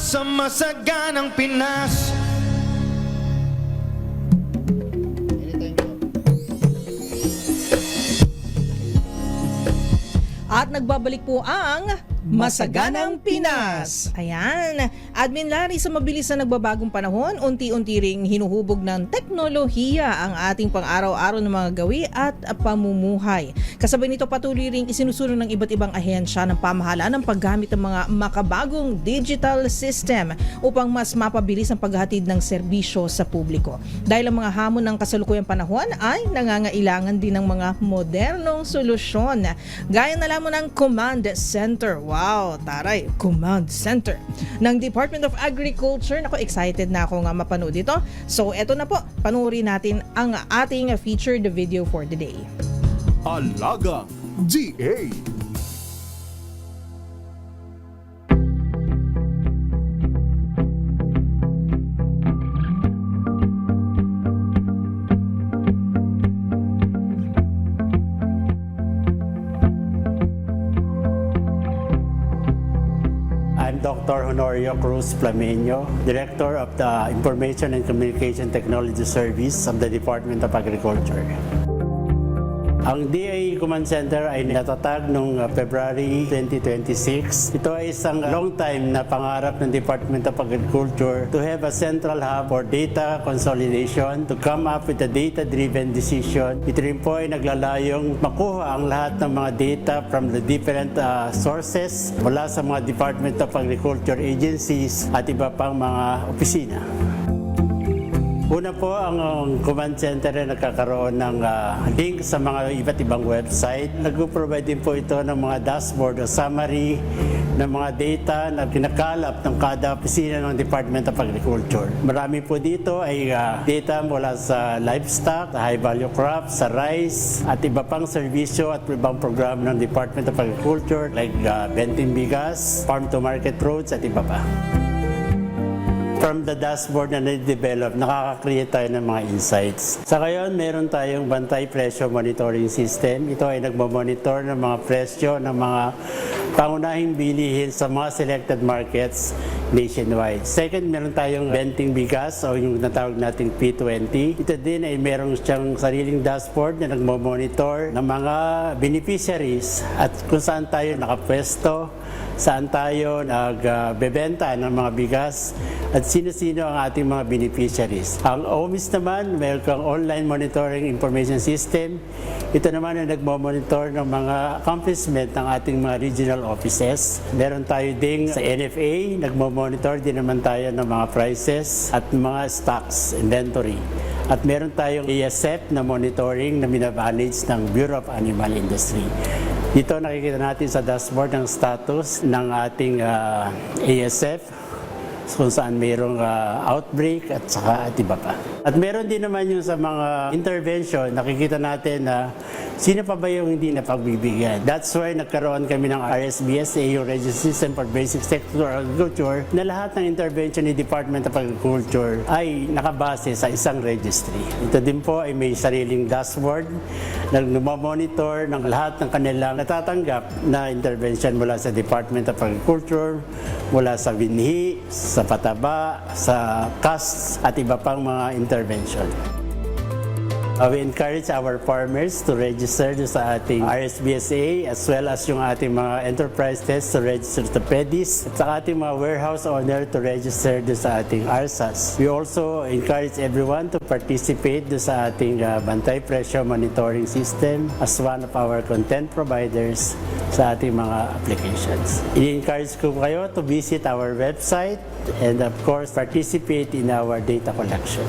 sa masaganang Pinas. At nagbabalik po ang Masaganang Pinas. Ayan. Admin Larry, sa mabilis na nagbabagong panahon, unti-unti ring hinuhubog ng teknolohiya ang ating pang-araw-araw na mga gawi at pamumuhay. Kasabay nito patuloy ring isinusulong ng iba't ibang ahensya ng pamahalaan ang paggamit ng mga makabagong digital system upang mas mapabilis ang paghahatid ng serbisyo sa publiko. Dahil ang mga hamon ng kasalukuyang panahon ay nangangailangan din ng mga modernong solusyon. Gaya na lamang ng Command Center. Wow, taray, Command Center ng Department of Agriculture. Nako, excited na ako nga mapanood ito. So, eto na po, panuorin natin ang ating featured video for the day. Alagang GA. I'm Dr. Honorio Cruz Flamenio, Director of the Information and Communication Technology Service of the Department of Agriculture. Ang DA Command Center ay natatag noong February 2026. Ito ay isang long time na pangarap ng Department of Agriculture to have a central hub for data consolidation, to come up with a data-driven decision. Ito rin po ay naglalayong makuha ang lahat ng mga data from the different sources mula sa mga Department of Agriculture agencies at iba pang mga opisina. Una po, ang Command Center ay nagkakaroon ng link sa mga iba't ibang website. Nag-provide din po ito ng mga dashboard o summary ng mga data na kinakalap ng kada opisina ng Department of Agriculture. Marami po dito ay data mula sa livestock, sa high value crops, sa rice, at iba pang serbisyo at ibang program ng Department of Agriculture like Benting Bigas, Farm to Market Roads at iba pa. From the dashboard na na-develop, nakaka-create tayo ng mga insights. Sa ngayon, meron tayong bantay presyo monitoring system. Ito ay nagmamonitor ng mga presyo ng mga pangunahing bilihin sa mga selected markets nationwide. Second, meron tayong Benting Bigas o yung natawag nating P20. Ito din ay meron siyang sariling dashboard na nagmamonitor ng mga beneficiaries at kung saan tayo nakapwesto, saan tayo nagbebenta ng mga bigas at sino-sino ang ating mga beneficiaries. Ang OMIS naman, meron kang Online Monitoring Information System. Ito naman ay nagmamonitor ng mga accomplishment ng ating mga regional offices. Meron tayo ding sa NFA, nagmamonitor din naman tayo ng mga prices at mga stocks, inventory. At meron tayong ASF na monitoring na minamanage ng Bureau of Animal Industry. Dito nakikita natin sa dashboard ang status ng ating ASF kung saan mayroong outbreak at saka at iba pa. At meron din naman yung sa mga intervention, nakikita natin na sino pa ba yung hindi napagbibigyan. That's why nagkaroon kami ng RSBSA, yung Register System for Basic Sector Agriculture, na lahat ng intervention ni Department of Agriculture ay nakabase sa isang registry. Ito din po ay may sariling dashboard na lumamonitor ng lahat ng kanilang natatanggap na intervention mula sa Department of Agriculture, mula sa binhi, sa pataba, sa costs at iba pang mga intervention. We encourage our farmers to register sa ating RSBSA as well as yung ating mga enterprises to register to PEDIS at sa ating mga warehouse owner to register sa ating ARSAS. We also encourage everyone to participate sa ating bantay presyo monitoring system as one of our content providers sa ating mga applications. I-encourage ko kayo to visit our website and of course participate in our data collection.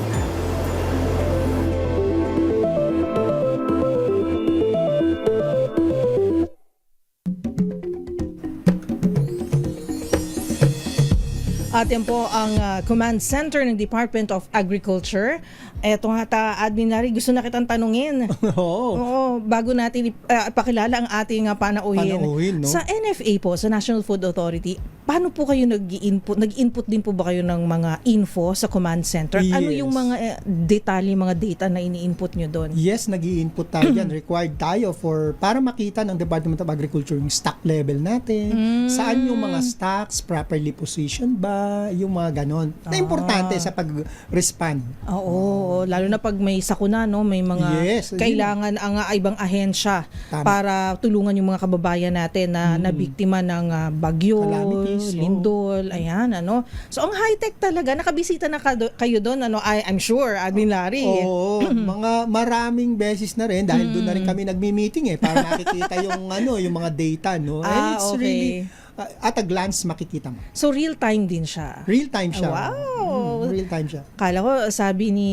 At yan po ang Command Center ng Department of Agriculture. Eto nga Admin Larry, gusto na kitang tanungin. Oo. Oo, bago natin ipakilala ang ating panauhin. Panauhin, no? Sa NFA po, sa National Food Authority, paano po kayo nag-input? Nag-input din po ba kayo ng mga info sa command center? Ano Yes. yung mga detalye, mga data na ini-input nyo doon? Yes, nag-i-input tayo dyan. Required tayo para makita ng Department of Agriculture yung stock level natin. Saan yung mga stocks, properly positioned ba, yung mga ganon. Na importante sa pag-respond. Oo, lalo na pag may sakuna, no, may mga Yes, kailangan ang ibang ahensya Tama. para tulungan yung mga kababayan natin na nabiktima ng bagyo, Calamities, lindol, ayan, ano. So ang high-tech talaga, nakabisita na kayo doon, ano, I'm sure, Admin Larry. Oo, mga maraming beses na rin dahil doon na rin kami nagmi-meeting para makikita yung yung mga data, no. And it's okay. really at a glance makikita mo. So real time din siya. Real time siya. Wow. Real time siya. Kala ko, sabi ni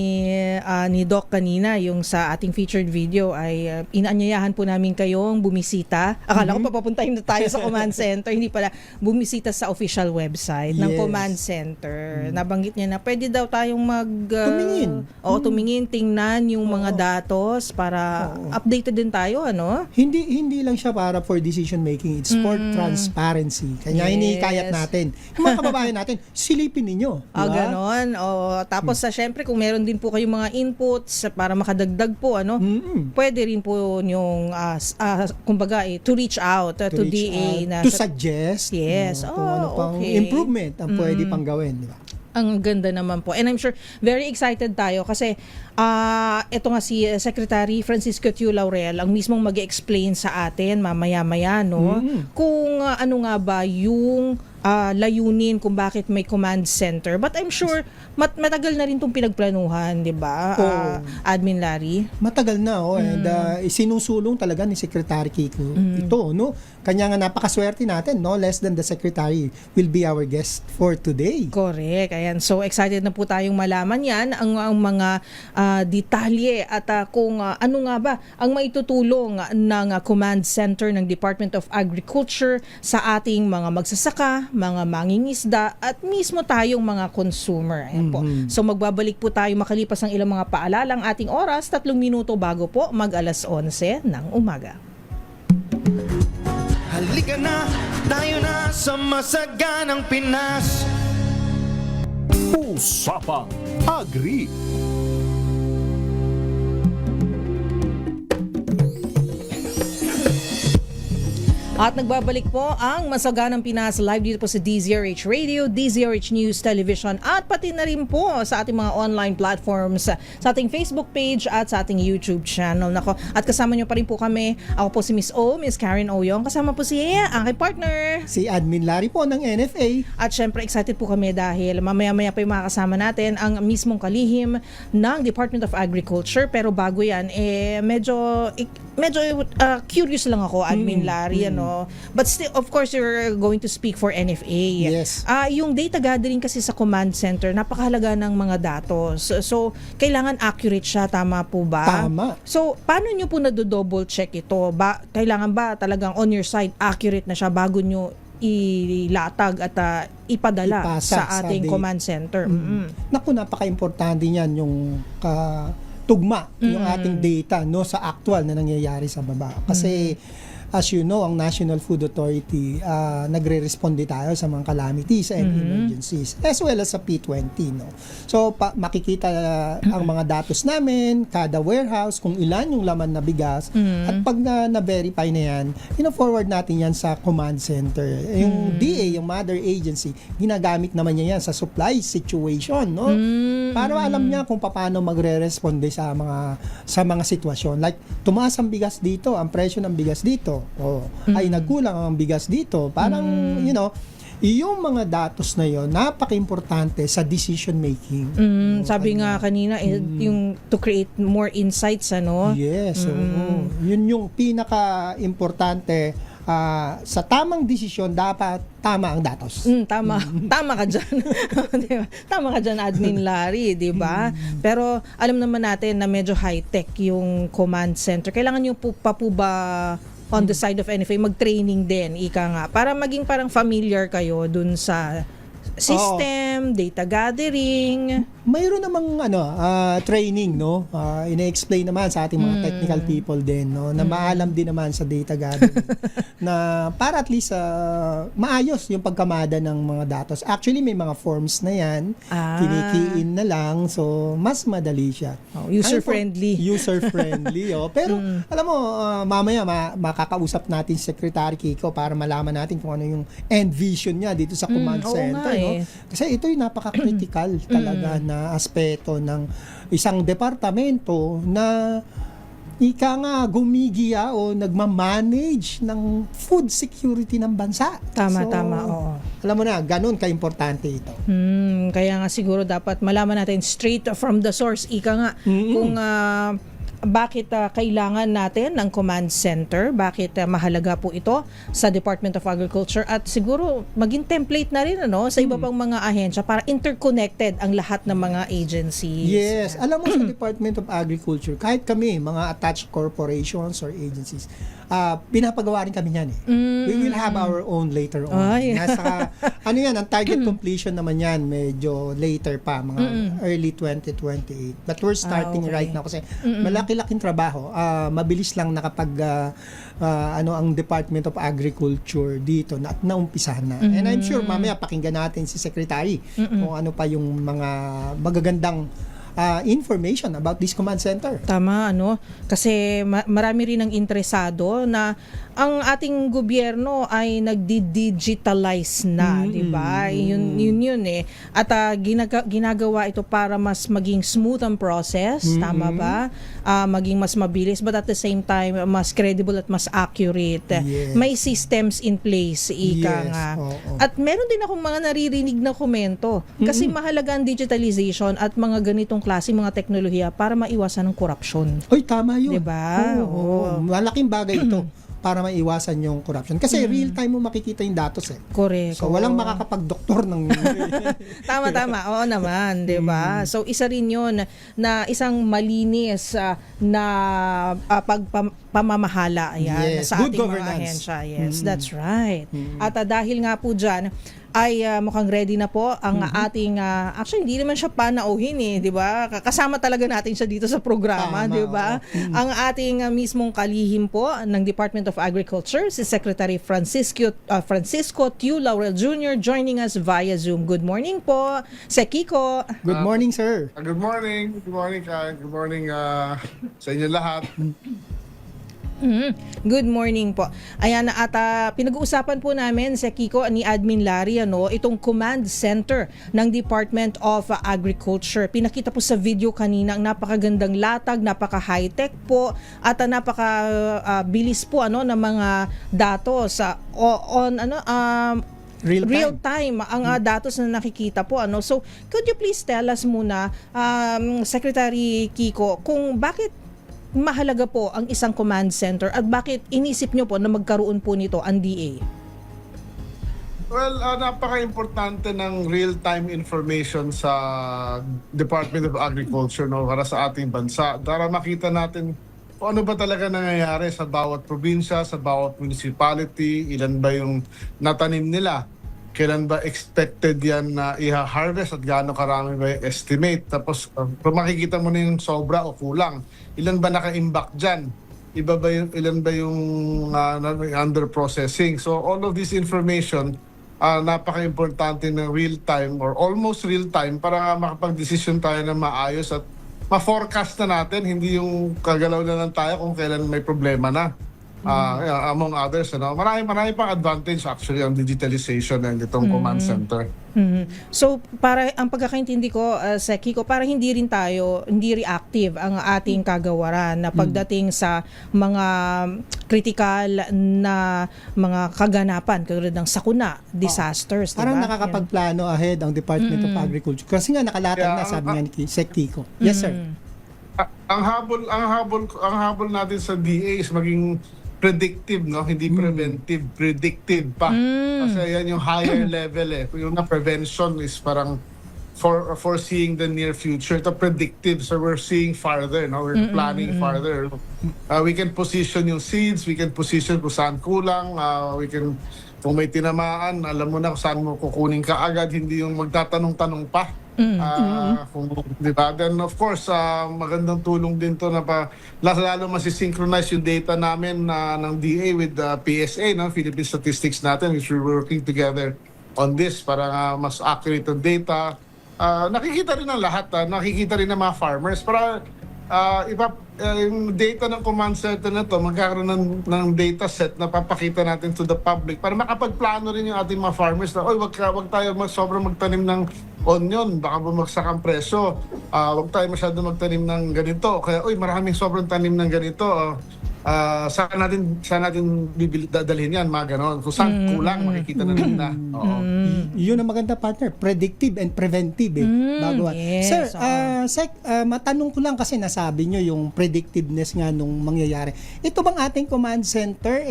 Doc kanina, yung sa ating featured video ay inaanyayahan po namin kayong bumisita. Akala ko papapuntahin na tayo sa command center. Hindi pala, bumisita sa official website ng Yes. command center. Nabanggit niya na pwede daw tayong Tumingin. tumingin, tingnan yung mga datos para updated din tayo, ano? Hindi lang siya para for decision making, it's for transparency. Kaya Yes. inikayat natin. Yung mga kababayan natin, silipin ninyo. Diba? Ganon. Tapos syempre kung meron din po kayong mga inputs para makadagdag po, ano, pwede rin po yung kumbaga to reach out to reach DA out, na to suggest Yes. kung ano pang Okay. improvement ang pwede pang gawin, di ba? Ang ganda naman po. And I'm sure very excited tayo kasi ito nga si Secretary Francisco Tiu Laurel ang mismong mag-explain sa atin mamaya-maya, no, kung ano nga ba yung layunin kung bakit may command center. But I'm sure matagal na rin itong pinagplanuhan, di ba, Admin Larry? Matagal na, and isinusulong talaga ni Secretary Kiko ito, no? Kanya nga napakaswerte natin, no? Less than the Secretary will be our guest for today. Correct. Ayan. So excited na po tayong malaman yan, ang mga detalye at kung ano nga ba ang maitutulong ng command center ng Department of Agriculture sa ating mga magsasaka, mga mangingisda at mismo tayong mga consumer. Ayan po. So magbabalik po tayo makalipas ng ilang mga paalalang ating oras, 3 minuto bago po mag 11:00 ng umaga. Halika na, tayo na sa masaganang Pinas. Usapang Agri. At nagbabalik po ang Masaganang Pinas live dito po sa DZRH Radio, DZRH News Television at pati na rin po sa ating mga online platforms, sa ating Facebook page at sa ating YouTube channel. Nako, at kasama nyo pa rin po kami. Ako po si Miss Karen Oyong. Kasama po si ang aking partner. Si Admin Larry po ng NFA. At syempre excited po kami dahil mamaya-maya pa yung makakasama natin ang mismong kalihim ng Department of Agriculture. Pero bago yan, medyo curious lang ako, Admin Larry, ano. But still, of course, you're going to speak for NFA. Yes. Yung data gathering kasi sa command center, napakahalaga ng mga datos. So, kailangan accurate siya, tama po ba? Tama. So, paano nyo po na-double check ito? Kailangan ba talagang on your side accurate na siya bago nyo ilatag at ipadala Ipasa sa ating command center? Naku, napaka-importante niyan yung tugma yung ating data, no, sa actual na nangyayari sa baba. Kasi as you know, ang National Food Authority nagre-responde tayo sa mga calamities and emergencies as well as sa P20, no. So makikita ang mga datos namin, kada warehouse, kung ilan yung laman na bigas, at pag na-verify na yan, forward natin yan sa command center. Yung DA, yung mother agency, ginagamit naman niya yan sa supply situation, no. Para alam niya kung paano magre-responde sa mga sitwasyon. Like, tumaas ang bigas dito, ang presyo ng bigas dito, ay nagkulang ang bigas dito. Parang, yung mga datos na yon napaka-importante sa decision making. Sabi nga kanina, yung to create more insights, ano? Yes. Yun yung pinaka-importante. Sa tamang desisyon, dapat tama ang datos. Tama. Tama ka dyan. Diba? Tama ka dyan, Admin Larry, di ba? Pero alam naman natin na medyo high-tech yung command center. Kailangan nyo pa po ba on the side of NFA mag-training din, ika nga, para maging parang familiar kayo dun sa system, data gathering? mayroon namang training, no? Ina-explain naman sa ating mga technical people din, no, na maalam din naman sa data gathering na para at least maayos yung pagkamada ng mga datos. Actually may mga forms na 'yan, kinikiin na lang, so mas madali siya. User-friendly. User-friendly, oh. Pero alam mo, mamaya makakausap natin si Secretary Kiko para malaman natin kung ano yung end vision niya dito sa command oo center, nga, no? eh. Kasi ito yung napaka-critical talaga na aspeto ng isang departamento na ika nga gumigiya o nagmamanage ng food security ng bansa. Tama, So, tama, oo. Alam mo na, ganun ka-importante ito. Kaya nga siguro dapat malaman natin straight from the source, ika nga, kung bakit kailangan natin ng command center, bakit mahalaga po ito sa Department of Agriculture, at siguro maging template na rin sa iba pang mga ahensya para interconnected ang lahat ng mga agencies. Yes. Alam mo sa Department of Agriculture, kahit kami, mga attached corporations or agencies, pinapagawa rin kami yan eh. We will have our own later on. Ay. Nasa, ang target completion naman yan, medyo later pa, mga early 2028. But we're starting okay. right now kasi malaki-laking trabaho. Mabilis lang nakapag, ang Department of Agriculture dito na naumpisahan na. And I'm sure mamaya pakinggan natin si Secretary kung ano pa yung mga magagandang information about this command center. Tama, kasi marami rin ang interesado na ang ating gobyerno ay nagdi-digitalize na, di ba? Yun eh. At ginagawa ito para mas maging smooth ang process, tama ba? Maging mas mabilis, but at the same time, mas credible at mas accurate. Yes. May systems in place, ika Yes, nga. oo. At meron din akong mga naririnig na komento. Kasi mahalaga ang digitalization at mga ganitong klase, mga teknolohiya para maiwasan ang korupsyon. Oy, tama yun. Diba? Oo. Malaking bagay ito para maiwasan yung corruption. Kasi real time mo makikita yung datos eh. Correct. So, walang makakapag-doktor ng... Tama. Oo naman, 'di ba? So isa rin 'yon na isang malinis na pamamahala Yes, sa good ating governance. mga ahensya. Yes, that's right. At dahil nga po diyan ay mukhang ready na po ang ating actually hindi naman siya panauhin 'di ba? Kasama talaga natin siya dito sa programa, Tama, 'di ba? Ang ating mismong kalihim po ng Department of Agriculture, si Secretary Francisco Tiu Laurel Jr. joining us via Zoom. Good morning po, Kiko. Good morning, sir. Good morning. Good morning, Kyle. Good morning sa inyo lahat. Good morning po. Ayan, at pinag-uusapan po namin sa Kiko ni Admin Larry itong command center ng Department of Agriculture. Pinakita po sa video kanina ang napakagandang latag, napaka-high-tech po at napaka-bilis po ng mga datos real time ang datos na nakikita po So could you please tell us muna, Secretary Kiko, kung bakit mahalaga po ang isang command center at bakit inisip nyo po na magkaroon po nito ang DA? Well, napaka-importante ng real-time information sa Department of Agriculture para sa ating bansa. Para makita natin kung ano ba talaga nangyayari sa bawat probinsya, sa bawat municipality, ilan ba yung natanim nila, kailan ba expected yan na i-harvest at gaano karami ba yung estimate. Tapos kung makikita mo na yung sobra o kulang, ilan ba naka-imbak dyan? Ilan ba yung under processing? So all of this information, napaka-importante ng real-time or almost real-time para makapag-desisyon tayo na maayos at ma-forecast na natin, hindi yung kagalaw na lang tayo kung kailan may problema na. Among others, marami pang advantage actually ang digitalization ng itong command center. So para ang pagkakaintindi ko sa Kiko, para hindi reactive ang ating kagawaran na pagdating sa mga critical na mga kaganapan katulad ng sakuna, disasters, Parang diba? nakakapagplano ahead ang Department of Agriculture. Kasi nga nakalatag na, sabi nga ni Sec Kiko. Yes, sir. Ang habol natin sa DA is maging predictive, hindi preventive, predictive pa. Kasi yan yung higher level yung na prevention is parang foreseeing the near future. Ito predictive, so we're seeing farther, we're planning farther. We can position yung seeds, we can position kung saan kulang, kung may tinamaan, alam mo na kung saan mo kukunin ka agad, hindi yung magtatanong-tanong pa. Di ba? Then of course, magandang tulong din to na lalo masisynchronize yung data namin ng DA with the PSA, no? Philippine Statistics natin, which we're working together on this para mas accurate ang data. Nakikita rin ng lahat, nakikita rin ng mga farmers para yung data ng command center na to magkakaroon ng data set na papakita natin to the public para makapagplano rin yung ating mga farmers na wag tayo sobrang magtanim ng onion, baka bumagsak ang presyo. Wag tayo masyado magtanim ng ganito, kaya maraming sobrang tanim ng ganito. Saan natin dadalhin yan, mga ganon. Kung saan kulang, makikita na nila. Oo. Yun ang maganda, partner, predictive and preventive bago. Yes, Sir, Sec, matanong ko lang kasi nasabi nyo yung predictiveness nga nung mangyayari. Ito bang ating command center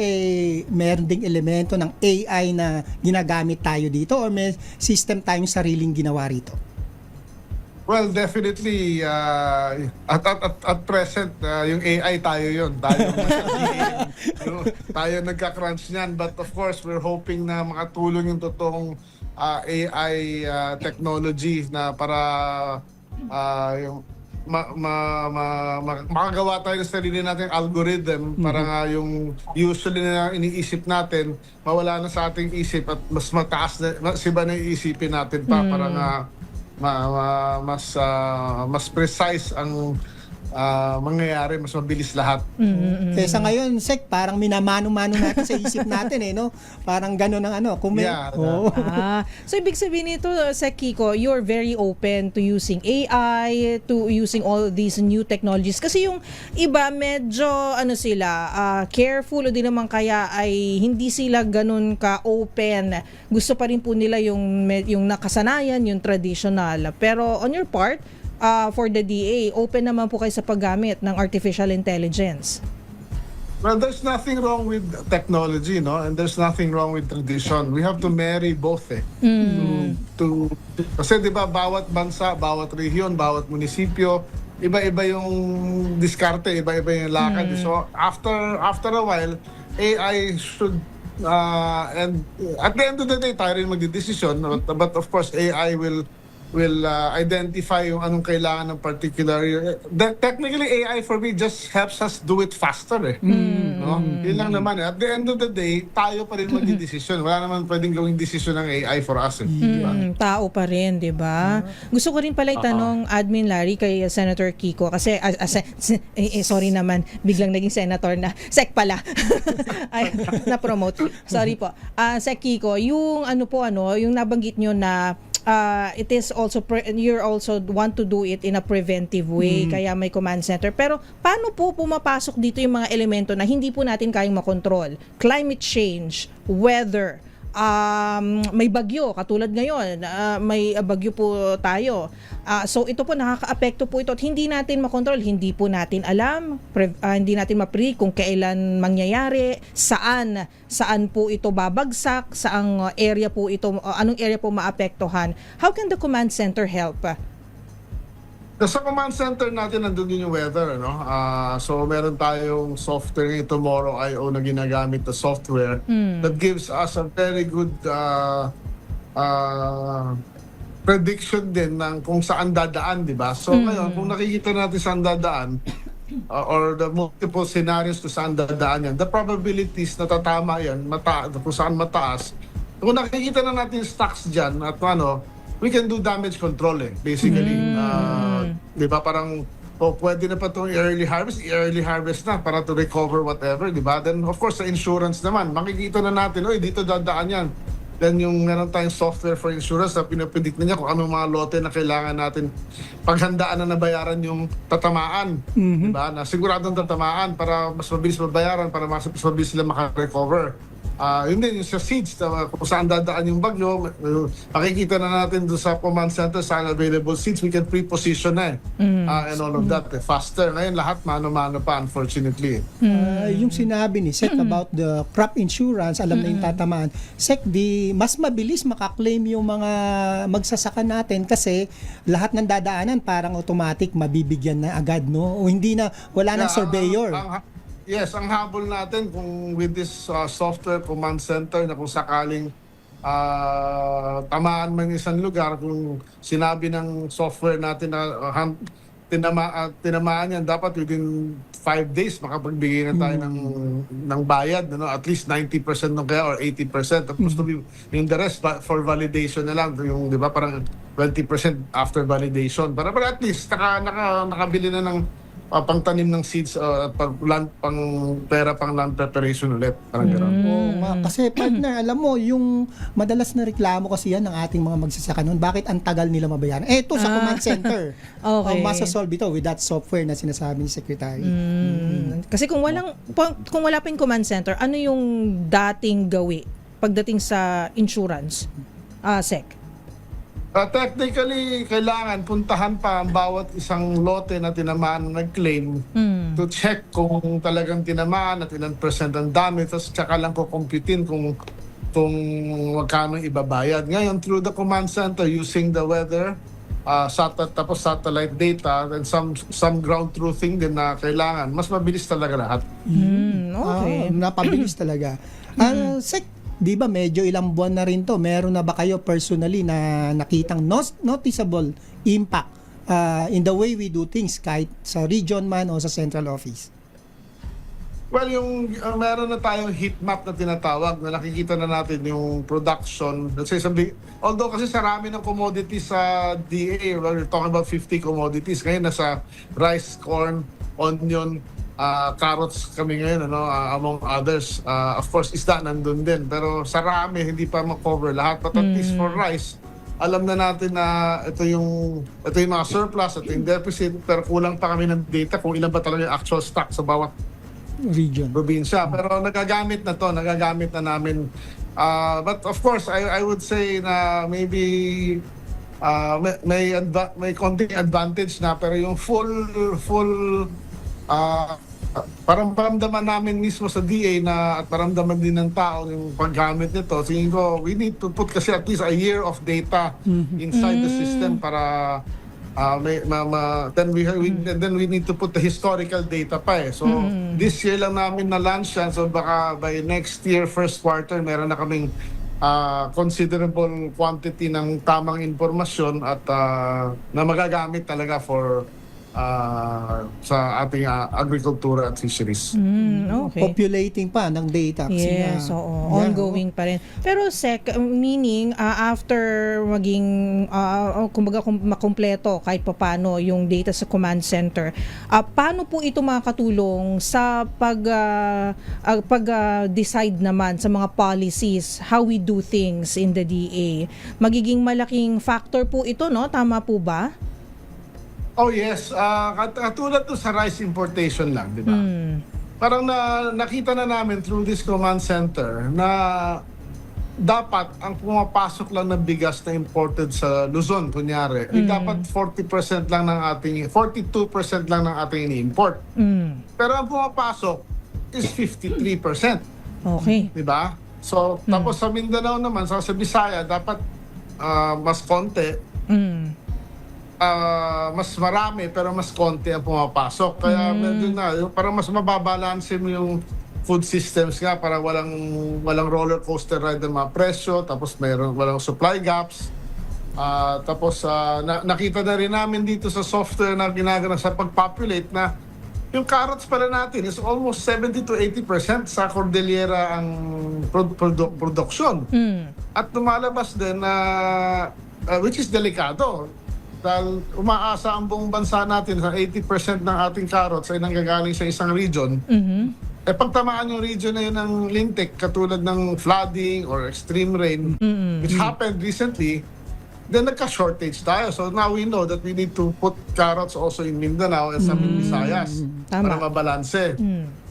meron ding elemento ng AI na ginagamit tayo dito or may system tayong sariling ginawa rito? Well, definitely at present yung AI tayo yun. Tayo nagka-crunch niyan, but of course we're hoping na makatulong yung totoong AI technology na para yung makagawa tayo ng sarili nating algorithm para nga yung usually na iniisip natin mawala na sa ating isip at mas mataas na mas iba na iisipin natin pa para nga mas precise ang mangyayari, mas mabilis lahat. Kesa ngayon, Sec, parang minamano-mano natin sa isip natin no? Parang gano'n ang kung may... Yeah. So ibig sabihin nito, Sec Kiko, you're very open to using AI, to using all these new technologies. Kasi yung iba medyo careful o di naman kaya ay hindi sila ganun ka-open. Gusto pa rin po nila yung nakasanayan, yung traditional. Pero on your part, for the DA, open naman po kayo sa paggamit ng artificial intelligence. Well, there's nothing wrong with technology, no? And there's nothing wrong with tradition. We have to marry both kasi 'di ba bawat bansa, bawat rehiyon, bawat munisipyo, iba-iba yung diskarte, iba-iba yung lakad. So after a while, AI should and at the end of the day, tayo rin magdedesisyon, but of course AI will identify yung anong kailangan ng particular. Technically, AI for me just helps us do it faster No? Yun lang naman. At the end of the day, tayo pa rin magdidesisyon. Wala naman pwedeng gawing desisyon ng AI for us. Diba? Tao pa rin, di ba? Gusto ko rin pala itanong, Admin Larry, kay Senator Kiko, kasi, sorry naman, biglang naging senator na, Sec pala, ay, na-promote. Sorry po. Sec Kiko, yung yung nabanggit nyo na it is also you also want to do it in a preventive way kaya may command center, pero paano po pumapasok dito yung mga elemento na hindi po natin kayang makontrol? Climate change, weather, may bagyo katulad ngayon, may bagyo po tayo, so ito po nakakaapekto po ito at hindi natin makontrol, hindi po natin alam, hindi natin ma-predict kung kailan mangyayari, saan po ito babagsak, saang area po ito, anong area po maapektuhan. How can the command center help? Sa command center natin, nandun din yung weather, no? So, meron tayong software yung Tomorrow.io na ginagamit na software that gives us a very good prediction din ng kung saan dadaan, di ba? So, ngayon, kung nakikita natin saan dadaan, or the multiple scenarios kung saan dadaan yan, the probabilities na tatama yan, kung saan mataas, kung nakikita na natin yung stocks dyan, at we can do damage control basically. Di ba, parang pwede na pa itong early harvest na para to recover whatever, di ba? Then of course sa insurance naman, makikita na natin, dito dadaan yan. Then yung meron tayong software for insurance na pinapredict na niya kung anong mga lote na kailangan natin paghandaan na nabayaran yung tatamaan. Di ba? Na siguradong tatamaan para mas mabilis mabayaran, para mas mabilis sila makarecover. Yun din, yung sa seeds, kung saan dadaan yung bagyo, makikita na natin doon sa command center, saan available seeds, we can pre-position na and all of that, faster. Ngayon, lahat mano-mano pa, unfortunately. Yung sinabi ni Sec about the crop insurance, alam na yung tatamaan. Sec, mas mabilis makaklaim yung mga magsasaka natin kasi lahat ng dadaanan parang automatic mabibigyan na agad, no? O hindi na, wala nang surveyor. Yes, ang habol natin kung with this software command center na kung sakaling tamaan man isang lugar, kung sinabi ng software natin na tinamaan yan, dapat within 5 days makapagbigay na tayo ng bayad, at least 90% ng kaya or 80%. Tapos to be, yung the rest for validation na lang, yung di ba parang 20% after validation. Para at least nakabili na ng pangtanim ng seeds at pang pera pang land preparation ulit. Parang gano'n. Oo nga. Kasi partner, alam mo, yung madalas na reklamo kasi yan ng ating mga magsasaka noon, bakit ang tagal nila mabayaran? Ito sa command center. Okay. Masasolve ito with that software na sinasabi ni Secretary. Kasi kung wala pa yung command center, ano yung dating gawi pagdating sa insurance? Sec. Technically, kailangan puntahan pa ang bawat isang lote na tinamaan na nag-claim to check kung talagang tinamaan at ilang percent ang damage, tapos tsaka lang ko computein kung magkano ibabayad. Ngayon, through the command center, using the weather, tapos satellite data, and some ground truthing din na kailangan, mas mabilis talaga lahat. Okay. Napabilis talaga. Sec, di ba medyo ilang buwan na rin to? Meron na ba kayo personally na nakitang noticeable impact in the way we do things kahit sa region man o sa central office? Well, meron na tayong heat map na tinatawag na nakikita na natin yung production. Let's say, although kasi sarami ng commodities sa DA, we're talking about 50 commodities. Ngayon nasa rice, corn, onion, carrots kami ngayon, among others. Of course, isda nandun din. Pero sarami, hindi pa ma-cover lahat. But at least for rice, alam na natin na ito yung mga surplus, ito yung deficit, pero kulang pa kami ng data kung ilan ba talaga yung actual stock sa bawat Region. probinsya. Pero nagagamit na namin. But of course, I would say na maybe may konting advantage na, pero yung full parang paramdaman namin mismo sa DA at paramdaman din ng tao yung paggamit nito. Tingin ko, we need to put kasi at least a year of data inside the system para then we need to put the historical data pa eh. So this year lang namin na-launch yan, so baka by next year first quarter meron na kaming considerable quantity ng tamang impormasyon at na magagamit talaga for sa ating agricultura at fisheries. Okay. Populating pa ng data. Kasi Yes, oo. Ongoing pa rin. Pero Sec, meaning after maging kumbaga makumpleto kahit papaano yung data sa command center, paano po ito makakatulong sa pag-decide naman sa mga policies, how we do things in the DA? Magiging malaking factor po ito, no? Tama po ba? Oh yes, katulad to sa rice importation lang, di ba? Parang nakita na namin through this command center na dapat ang pumapasok lang na bigas na imported sa Luzon, kunyari, ay dapat 42% lang ng ating ini-import. Pero ang pumapasok is 53%. Okay. Di ba? So, tapos sa Mindanao naman, sa Bisaya, dapat mas konti. Mas marami pero mas konti ang pumapasok. Kaya medyo para mas mababalansin mo yung food systems nga, para walang roller coaster ride ng mga presyo, tapos walang supply gaps. Tapos nakita na rin namin dito sa software na ginagawa sa pag-populate na yung carrots pala natin is almost 70 to 80% sa Cordillera ang production. At lumalabas din na which is delikado. Dahil umaasa ang buong bansa natin sa 80% ng ating carrots ay nanggagaling sa isang region. Pagtamaan yung region na yun ng lintik, katulad ng flooding or extreme rain, which happened recently, then nagka-shortage tayo. So now we know that we need to put carrots also in Mindanao and sa Visayas para mabalanse.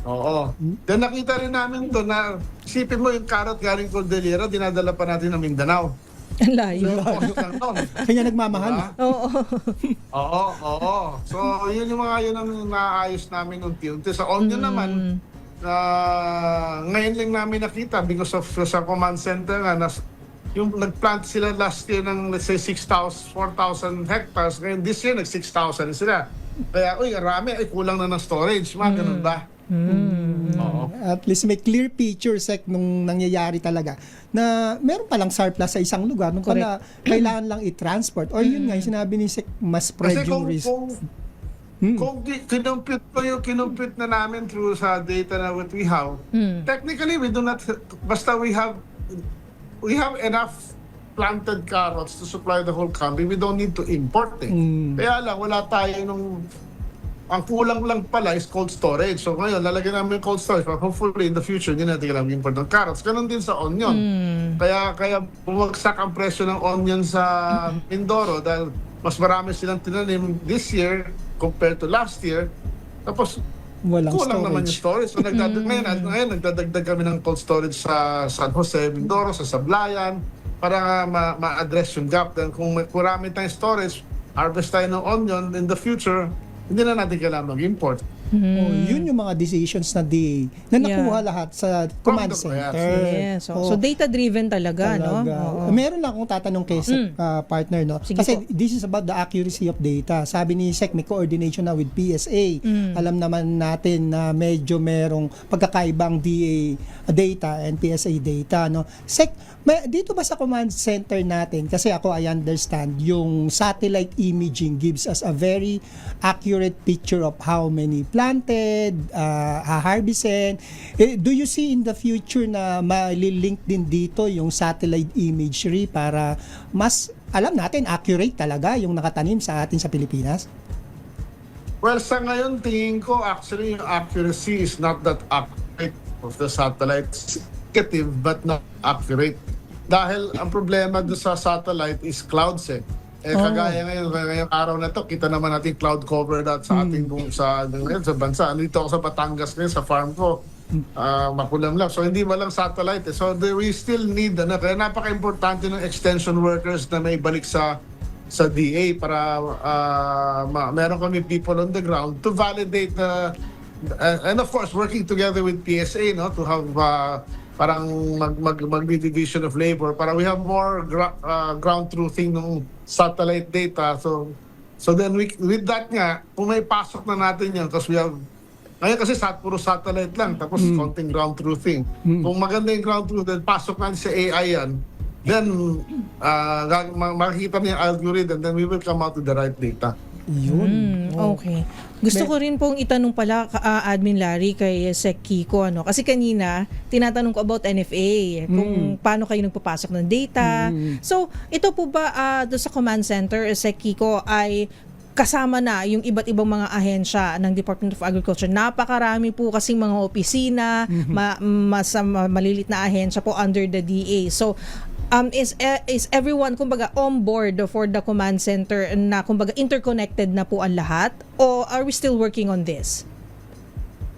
Oo. Then nakita rin namin doon na, isipin mo yung carrot galing Cordillera, dinadala pa natin ng Mindanao. Ang layo. Kanya nagmamahal. Oo. Oo. So, yun ang naayos namin unti-unti. Sa onion naman, ngayon lang namin nakita because of sa command center nga, yung nagplant sila last year ng let's say 4,000 hectares. Ngayon this year, 6,000 sila. Kaya, rami, kulang na ng storage. Mga ganun ba? Oo. At least may clear picture sec nung nangyayari talaga na meron palang surplus sa isang lugar nung pala kailangan lang i-transport or yun nga yung sinabi ni sec mas spread Kasi yung risk. kung kinumpute na namin through sa data na what we have, technically we do not, basta we have enough planted carrots to supply the whole country, we don't need to import it. Kaya lang, wala tayo ang kulang lang pala is cold storage. So ngayon, lalagyan namin yung cold storage. But hopefully in the future, hindi natin kailangan import ng carrots. Ganon din sa onion. Kaya bumagsak ang presyo ng onion sa Mindoro dahil mas marami silang tinanim this year compared to last year. Tapos Walang kulang naman yung storage. storage. So ngayon, nagdadagdag kami ng cold storage sa San Jose, Mindoro, sa Sablayan para ma-address yung gap. Dahil kung marami tayong storage, harvest tayo ng onion in the future, hindi na natin kailangan mag-import. Oh, yun yung mga decisions na nakuha lahat sa command center. Yes. So data-driven talaga, no? Oo. Meron lang akong tatanong kay Sec, partner, no? Sige Kasi po. this is about the accuracy of data. Sabi ni Sec, may coordination na with PSA. Alam naman natin na medyo merong pagkakaibang DA data and PSA data, no? Sec, dito ba sa command center natin, kasi ako I understand, yung satellite imaging gives us a very accurate picture of how many planted, haharbisin. Do you see in the future na malilink din dito yung satellite imagery para mas alam natin accurate talaga yung nakatanim sa atin sa Pilipinas? Well, sa ngayon, tingin ko actually yung accuracy is not that accurate of the satellite. It's indicative but not accurate. Dahil ang problema doon sa satellite is clouds eh. Kagaya ngayong araw na to, kita naman natin cloud cover that sa ating sa bansa. Dito ako sa Batangas ngayon, sa farm ko. Makulam lang. So hindi man lang satellite eh. So we still need, kaya napaka-importante ng extension workers na may balik sa DA para meron kami people on the ground to validate and of course working together with PSA, no, to have parang mag-division of labor para we have more ground truthing ng satellite data. So then with that nga, kung may pasok na natin yan, because we have ngayon kasi puro satellite lang, tapos konting ground truthing. Kung maganda yung ground truthing, pasok natin sa AI yan, then makikita niya yung algorithm, then we will come out with the right data. Yun. Okay. Gusto ko rin pong itanong pala Admin Larry kay Sec Kiko, ano? Kasi kanina tinatanong ko about NFA, kung paano kayo nagpapasok ng data. So, ito po ba doon sa command center, Sec Kiko, ay kasama na yung iba't ibang mga ahensya ng Department of Agriculture? Napakarami po kasing mga opisina, malilit na ahensya po under the DA. So, is everyone kumbaga on board for the command center na kumbaga interconnected na po ang lahat, o are we still working on this?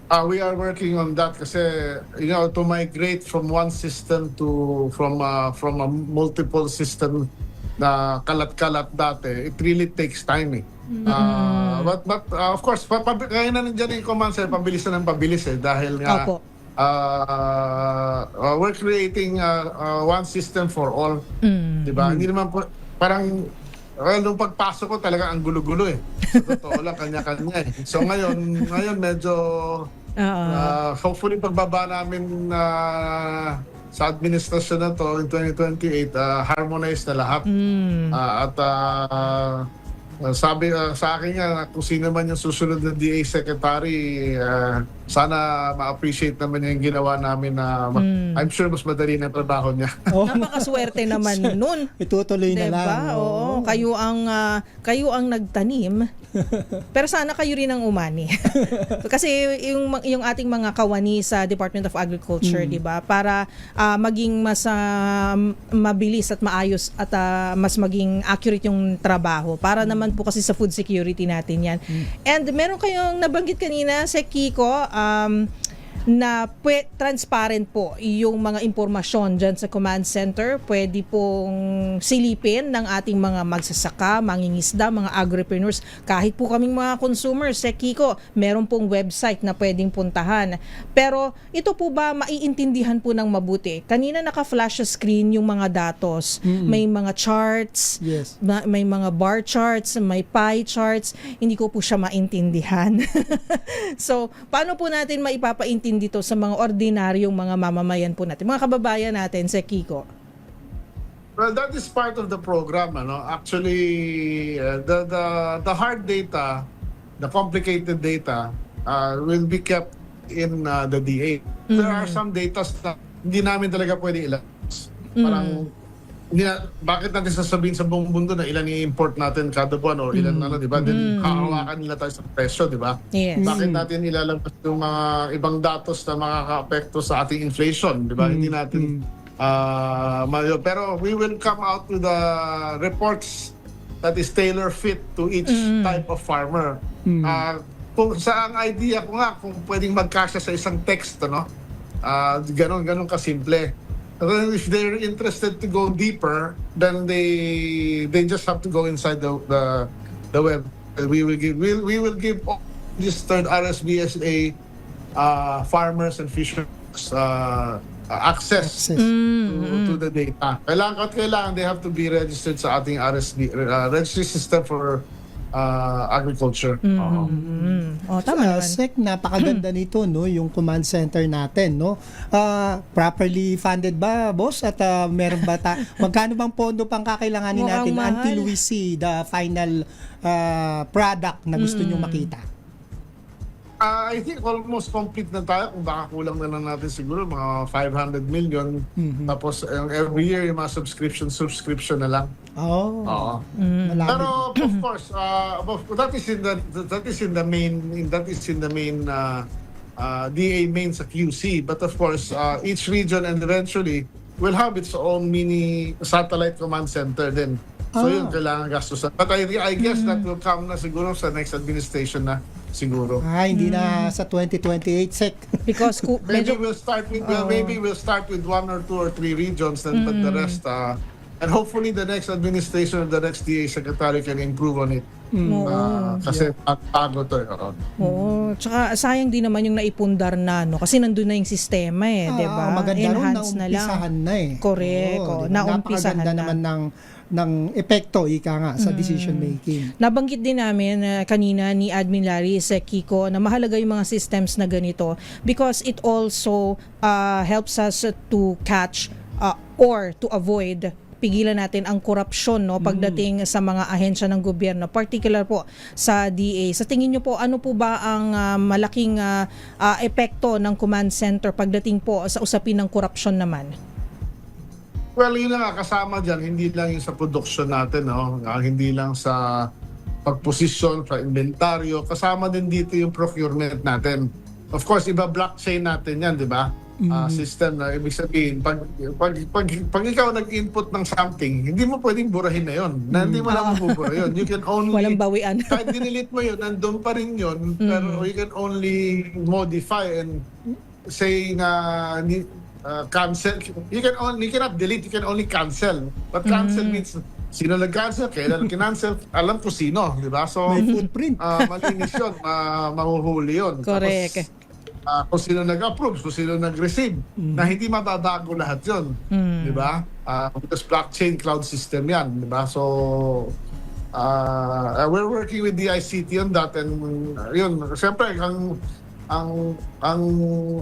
We are working on that kasi to migrate from one system from a multiple system na kalat-kalat dati, it really takes time eh. But of course, kaya na nandiyan yung command center, pabilis na ng pabilis eh dahil nga Opo. we're creating one system for all. Diba? Hindi naman po, parang nung pagpasok ko talaga ang gulo-gulo eh. Sa totoo lang, kanya-kanya eh. So ngayon medyo hopefully pagbaba namin sa administrasyon na to in 2028, harmonized na lahat. Sabi sa akin nga, kung sino man yung susunod na DA Secretary, sana ma-appreciate naman yung ginawa namin na I'm sure mas madali na trabaho niya. Napakaswerte naman nun. Itutuloy na lang. Oo, kayo ang nagtanim. Pero sana kayo rin ang umani. Kasi yung ating mga kawani sa Department of Agriculture, 'di ba? Para maging mas mabilis at maayos at mas maging accurate yung trabaho. Para naman po kasi sa food security natin 'yan. And meron kayong nabanggit kanina sa Kiko, na transparent po yung mga impormasyon dyan sa command center. Pwede pong silipin ng ating mga magsasaka, mangingisda, mga agripreneurs, kahit po kaming mga consumers. Kiko, meron pong website na pwedeng puntahan. Pero ito po ba maiintindihan po ng mabuti? Kanina naka-flash sa screen yung mga datos. May mga charts, Yes. may mga bar charts, may pie charts. Hindi ko po siya maintindihan. So, paano po natin maipapaintindihan pagdating dito sa mga ordinaryong mga mamamayan po natin, mga kababayan natin, Sec Kiko? Well, that is part of the program. Actually, the hard data, the complicated data, will be kept in the DA. There are some data na hindi namin talaga pwede ilabas. Parang, bakit natin sasabihin sa buong mundo na ilan i-import natin kada buwan o ilan di ba? Then, hahawakan nila tayo sa presyo, di ba? Yes. Bakit natin ilalabas yung mga ibang datos na makaka-apekto sa ating inflation, di ba? Hindi natin pero we will come out with the reports that is tailor fit to each type of farmer. Kung sa ang idea ko nga kung pwedeng magkasya sa isang text, ganon kasimple. If they're interested to go deeper, then they just have to go inside the web. We will give all registered RSBSA farmers and fishers access to the data. Kailangan they have to be registered sa ating RSB registry system for agriculture. Tama naman. Sec, napakaganda nito, no, yung command center natin, no. Properly funded ba, boss? At meron ba magkano bang pondo pang kakailanganin Mukhang natin mahal. until we see the final product na gusto nyong makita? I think almost complete na tayo. Kung baka kulang na lang natin siguro mga 500 million. Tapos every year yung mga subscription na lang. Oo. Malapit. Pero of course, that is in the main DA main sa QC. But of course, each region and eventually will have its own mini satellite command center din. So yun, kailangan gastusan. But I guess that will come na siguro sa next administration na siguro. Hindi na sa 2028, Sec. Because Maybe medyo we'll start with 1 or 2 or 3 regions, then but the rest and hopefully the next administration of the next DA secretary can improve on it. Kasi bago to. Oo. Tsaka sayang din naman yung naipundar na, no? Kasi nandun na yung sistema di ba? Maganda ron, Enhance na lang. naumpisahan na Correct. Oo, Naumpisahan napakaganda na. naman ng epekto, ika nga, sa decision making. Nabanggit din namin kanina ni Admin Larry Sec Kiko na mahalaga yung mga systems na ganito because it also helps us to catch or to avoid pigilan natin ang korupsyon, no, pagdating sa mga ahensya ng gobyerno, particular po sa DA. Sa tingin niyo po, ano po ba ang malaking epekto ng command center pagdating po sa usapin ng korupsyon naman? Well, yun na nga, kasama dyan, hindi lang yung sa production natin, no? Hindi lang sa pagposisyon, sa inventaryo, kasama din dito yung procurement natin. Of course, iba blockchain natin yan, di ba? System na ibig sabihin, pag ikaw nag-input ng something, hindi mo pwedeng burahin na yun. Hindi mo lang mabubura yun. You can only... Walang bawian. Kahit dinilit mo yun, nandun pa rin yun, pero you can only modify and say na... cancel. You cannot delete, you can only cancel. But cancel means sino nag-cancel, kailan kinancel, alam ko sino, di ba? So, May footprint. malinis yun, mahuhuli yun. Correct. Tapos, kung sino nag-approve, kung sino nag-receive, na hindi matabago lahat yun. Di ba? Because blockchain cloud system yan, di ba? So, we're working with the ICT on that and yun, siyempre,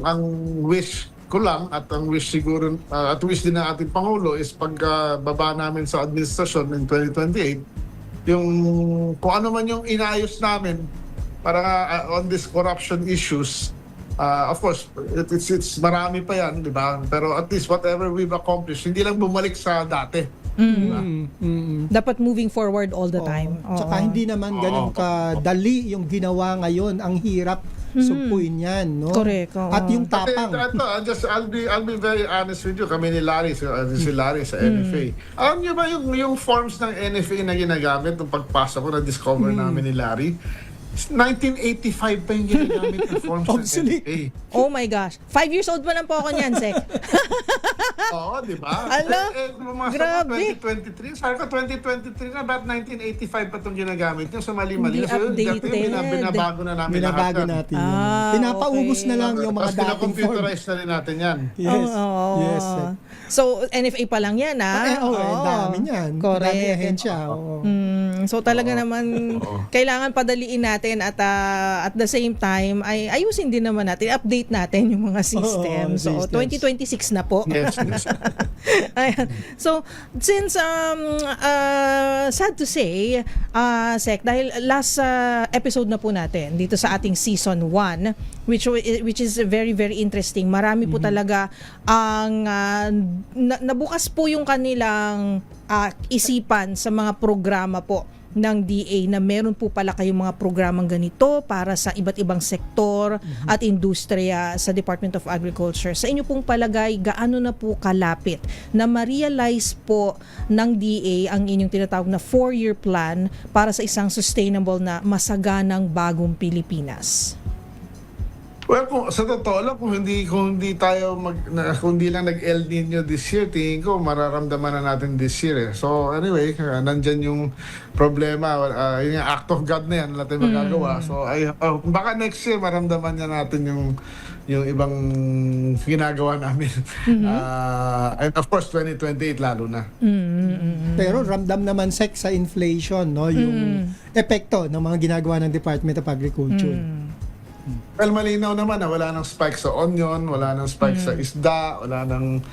ang wish ko lang at ang wish siguro at wish din ng ating Pangulo is pagka baba namin sa administrasyon in 2028 yung kung ano man yung inayos namin para on this corruption issues of course it's marami pa yan, di ba, pero at least whatever we've accomplished hindi lang bumalik sa dati. Diba? Dapat moving forward all the time. Tsaka hindi naman ganun kadali yung ginawa ngayon. Ang hirap sumpuin yan, no? Correct. At yung tapang. I'll be very honest with you. Kami ni Larry, si Larry sa NFA. Alam niyo ba yung forms ng NFA na ginagamit nung pagpasok ko, na-discover namin ni Larry? 1985 pa yung ginagamit ng forms ng Obsolete. NFA. Oh my gosh. 5 years old pa lang po ako niyan, Sec. Oo, di ba? Ala, grabe. 2023. Sabi ko, 2023 na, ba't 1985 pa itong ginagamit nyo sa mali-mali? Hindi So, updated. binabago na namin Binabago lahat yan. natin yan. Pinapaubos okay. na lang yung mga Tapos dating form. pinakomputerize na rin natin yan. Yes. Oo. Yes. Sec. So, NFA pa lang yan, ha? Ang dami niyan. Correct. Dami ahensya. Oo. So talaga naman kailangan padaliin natin at at the same time ay ayusin din naman natin, update natin yung mga system. So systems. 2026 na po. Yes, yes. Ayan. So since sad to say, Sec, dahil last episode na po natin dito sa ating season 1 which is very very interesting. Marami po talaga ang nabukas po yung kanilang isipan sa mga programa po ng DA na meron po pala kayong mga programang ganito para sa iba't ibang sektor at industriya sa Department of Agriculture. Sa inyo pong palagay, gaano na po kalapit na ma-realize po ng DA ang inyong tinatawag na 4-year plan para sa isang sustainable na masaganang bagong Pilipinas? Well, sa totoo lang, kung hindi lang nag-El Nino this year, tingin ko mararamdaman na natin this year. So anyway, nandyan yung problema. Yung act of God na yan, natin magagawa. So baka next year maramdaman niya natin yung ibang ginagawa namin. And of course, 2028 lalo na. Pero ramdam naman Sec sa inflation, no, yung epekto ng mga ginagawa ng Department of Agriculture. Well, malinaw naman na wala nang spike sa onion, wala nang spike sa isda, wala nang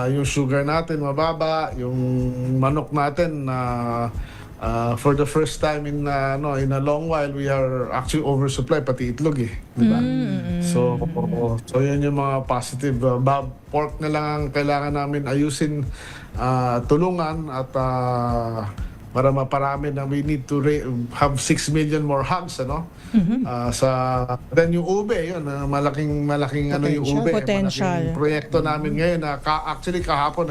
yung sugar natin mababa, yung manok natin for the first time in a long while we are actually oversupply pati itlog di ba? So yun yung mga positive. Pork na lang ang kailangan namin ayusin, tulungan at para maparami na we need to have 6 million more hogs then yung ube yun, malaking yung ube, Potential. malaking proyekto namin ngayon na actually kahapon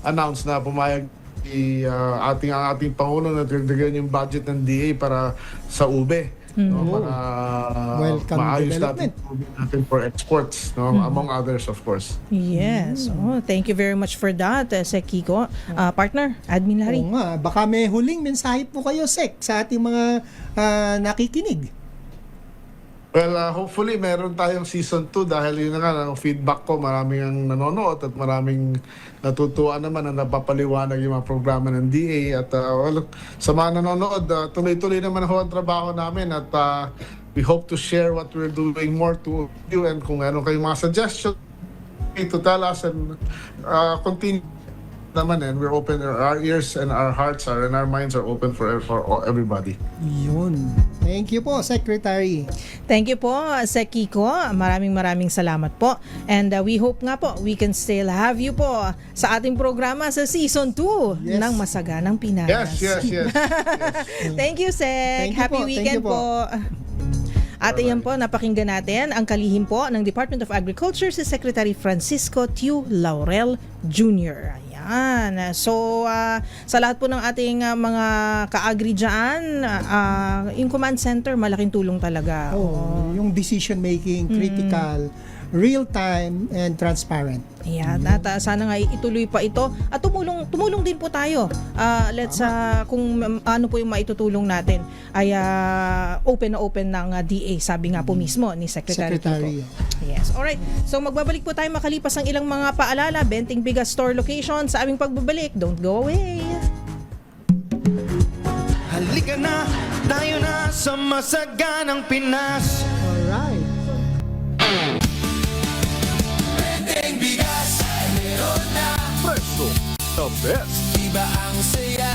announce na pumayag ang ating Pangulo na dagdagan yung budget ng DA para sa ube. Para Welcome maayos development. natin for exports, among others of course. Yes. Thank you very much for that, Sec Kiko. Partner, Admin Larry. Oo nga, baka may huling mensahe po kayo, Sec, sa ating mga nakikinig. Well, hopefully meron tayong season 2 dahil yun na nga, ang feedback ko, maraming ang nanonood at maraming natutuwa naman na napapaliwanag yung mga programa ng DA. At sa mga nanonood, tuloy-tuloy naman ang trabaho namin at we hope to share what we're doing more to you, and kung ano kayong mga suggestions to tell us, and continue naman, and we're open, our ears and our hearts and our minds are open for everybody. Yun. Thank you po, Secretary. Thank you po, Sec Kiko. Maraming salamat po. And we hope nga po we can still have you po sa ating programa sa Season 2 ng Masaganang Pinas. Yes. Thank you, Sec. Thank you Happy po. weekend Thank you po. At ayan po, napakinggan natin ang kalihim po ng Department of Agriculture si Secretary Francisco Tiu Laurel Jr. Ayan. So, sa lahat po ng ating mga ka-agri dyan, yung command center, malaking tulong talaga. Yung decision making, critical, real-time, and transparent. Ayan, at sana nga ituloy pa ito at tumulong din po tayo. Kung ano po yung maitutulong natin ay open na open ng DA, sabi nga po mismo ni Secretary Kiko. Yes, alright. So magbabalik po tayo makalipas ang ilang mga paalala. Benting Bigas Store location sa aming pagbabalik. Don't go away. Halika na, tayo na sa masaganang Pinas. Alright. Presto, the best. Iba ang saya,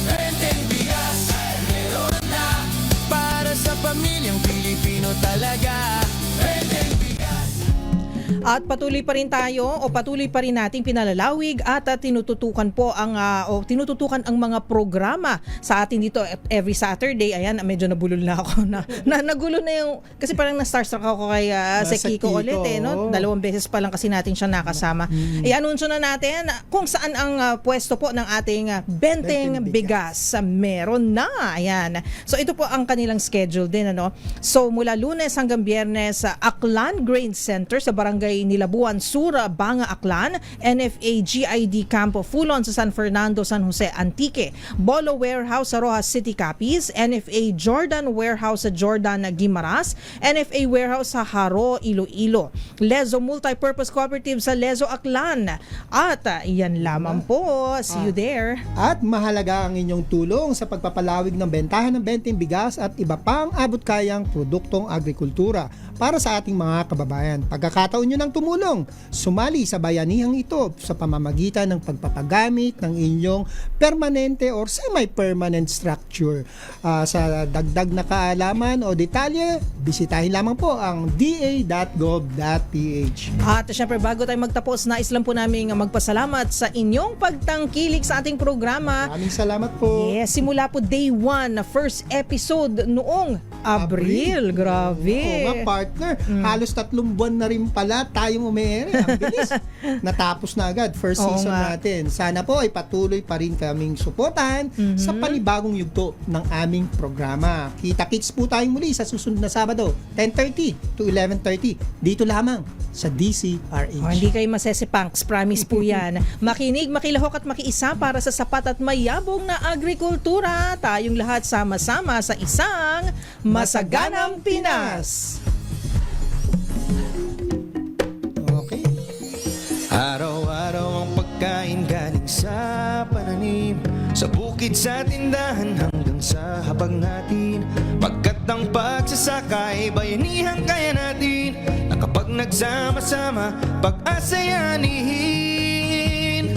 Benteng Bigas, meron na para sa pamilyang Pilipino talaga. Benteng Bigas. At patuloy pa rin nating pinalalawig at tinututukan ang mga programa sa atin dito every Saturday. Ayan, medyo nabulol na ako nagulo na yung, kasi parang na-starstruck ako kay Sec Kiko ulit no? 2 beses pa lang kasi natin siya nakasama. I-anunsyo na natin kung saan ang pwesto po ng ating Benteng Bigas. Meron na. Ayan. So ito po ang kanilang schedule din, So mula Lunes hanggang Biyernes sa Aklan Grain Center sa Barangay Barangay Nilabuan Sur, Banga, Aklan, NFA GID Campo Fulon sa San Fernando, San Jose, Antique, Bolo Warehouse sa Rojas City, Capiz, NFA Jordan Warehouse sa Jordan, Guimaras, NFA Warehouse sa Haro, Iloilo, Lezo Multipurpose Cooperative sa Lezo, Aklan. At yan lamang po. See you there. At mahalaga ang inyong tulong sa pagpapalawig ng bentahan ng benteng bigas at iba pang abot-kayang produktong agrikultura para sa ating mga kababayan. Pagkakataon nyo ng tumulong, sumali sa bayanihang ito sa pamamagitan ng pagpapagamit ng inyong permanente or semi-permanent structure. Sa dagdag na kaalaman o detalye, bisitahin lamang po ang da.gov.ph. At syempre bago tayo magtapos, nais lang po namin magpasalamat sa inyong pagtangkilik sa ating programa. Maraming salamat po. Yes, simula po day 1, first episode noong Abril. Grabe. Oo nga, partner. Halos 3 buwan na rin pala tayong umiere. Ang bilis. Natapos na agad. First Oo season nga. natin. Sana po ay patuloy pa rin kaming suportahan sa panibagong yugto ng aming programa. Kita-kits po tayong muli sa susunod na Sabado, 10:30 to 11:30. Dito lamang sa DCRH. Hindi kayo masesipanks, promise po yan. Makinig, makilahok at makiisa para sa sapat at mayabong na agrikultura. Tayong lahat sama-sama sa isang Masaganang Pinas. Okay. Araw-araw ang pagkain galing sa pananim, sa bukid, sa tindahan hanggang sa habag natin. Pagkat ang pagsasaka ay bayanihan kaya natin, na kapag nagsama-sama pag-asayanihin.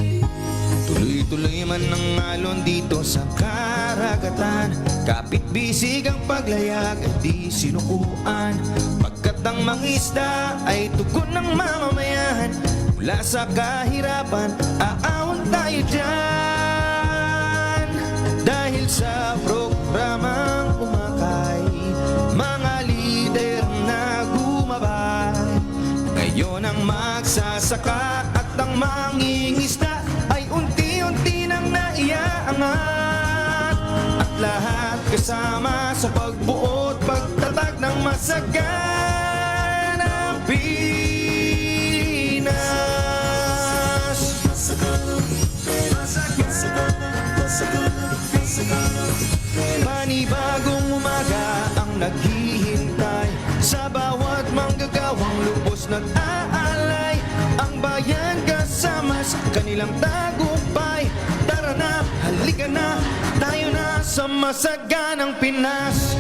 Tuloy-tuloy man ang alon dito sa karagatan, kapit bisig ang paglayag at di sinukuan. Pagkat ang mangisda ay tugon ng mamamayan, mula sa kahirapan aahon tayo dyan. Dahil sa programang umakay, mga lider na gumabay, ngayon ang magsasaka at ang mangingisda ay unti-unti nang naiaangat. At lahat kasama sa pagbuo at pagtatag ng Masaganang Pinas. Panibagong umaga ang naghihintay, sa bawat manggagawang lubos nag-aalay. Ang bayan kasama sa kanilang tagumpay. Tara na, halika na, tayo na sa Masaganang Pinas.